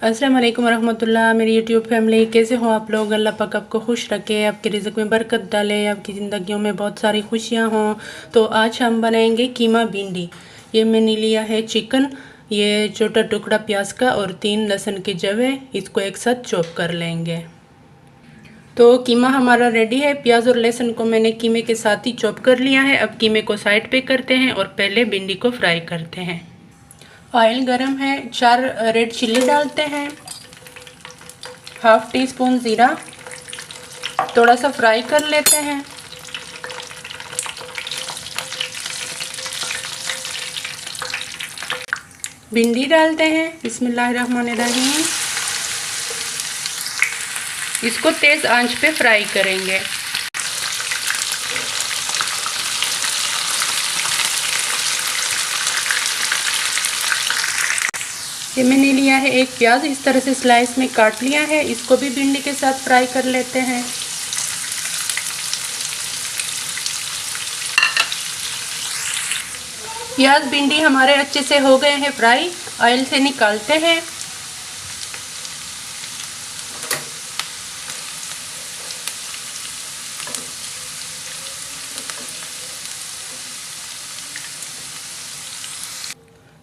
अस्सलाम वालेकुम रहमतुल्लाह। मेरी यूट्यूब फैमिली, कैसे हो आप लोग? अल्लाह पाक आपको खुश रखे, आपके रिज़्क़ में बरकत डाले, आपकी ज़िंदगियों में बहुत सारी खुशियाँ हों। तो आज हम बनाएंगे कीमा भिंडी। ये मैंने लिया है चिकन, ये छोटा टुकड़ा प्याज का और 3 लहसुन के जवे, इसको एक साथ चॉप कर लेंगे। तो कीमा हमारा रेडी है। प्याज और लहसुन को मैंने कीमे के साथ ही चॉप कर लिया है। अब कीमे को साइड पे करते हैं और पहले भिंडी को फ्राई करते हैं। ऑयल गरम है, 4 रेड चिल्ली डालते हैं, हाफ टी स्पून ज़ीरा, थोड़ा सा फ्राई कर लेते हैं। भिंडी डालते हैं, बिस्मिल्लाहिर्रहमानिर्रहीम। इसको तेज़ आंच पे फ्राई करेंगे। ये मैंने लिया है एक प्याज, इस तरह से स्लाइस में काट लिया है। इसको भी भिंडी के साथ फ्राई कर लेते हैं। प्याज भिंडी हमारे अच्छे से हो गए हैं फ्राई, ऑयल से निकालते हैं।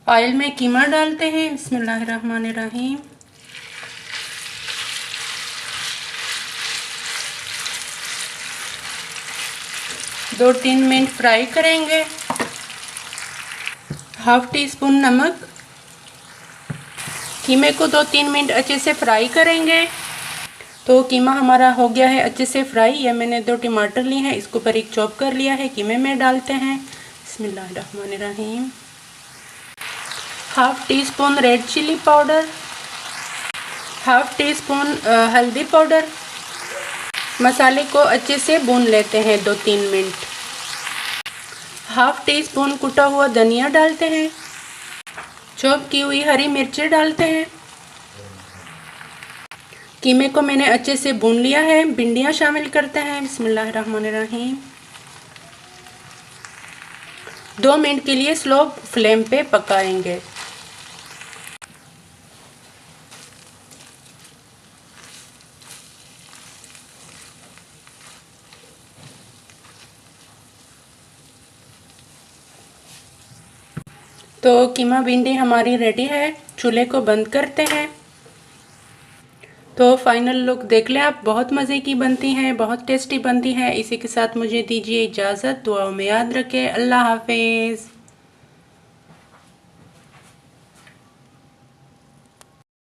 ऑयल में कीमा डालते हैं, बिस्मिल्लाहिर्रहमानिर्रहीम। दो 3 मिनट फ्राई करेंगे। हाफ टी स्पून नमक। कीमे को 2-3 मिनट अच्छे से फ्राई करेंगे। तो कीमा हमारा हो गया है अच्छे से फ्राई। यह मैंने 2 टमाटर लिए हैं, इसको बारीक चॉप कर लिया है। कीमे में डालते हैं, बिस्मिल्लाहिर्रहमानिर्रहीम। Half teaspoon red chilli powder, half teaspoon हल्दी पाउडर। मसाले को अच्छे से भून लेते हैं 2-3 मिनट। हाफ टी स्पून कुटा हुआ धनिया डालते हैं, चॉप की हुई हरी मिर्ची डालते हैं। कीमे को मैंने अच्छे से भून लिया है। भिंडियाँ शामिल करते हैं, बिस्मिल्लाहिर्रहमानिर्रहीम। 2 मिनट के लिए स्लो फ्लेम पे पकाएंगे। तो कीमा भिंडी हमारी रेडी है। चूल्हे को बंद करते हैं। तो फाइनल लुक देख लें आप, बहुत मज़े की बनती हैं, बहुत टेस्टी बनती है। इसी के साथ मुझे दीजिए इजाज़त। दुआओं में याद रखें। अल्लाह हाफिज़।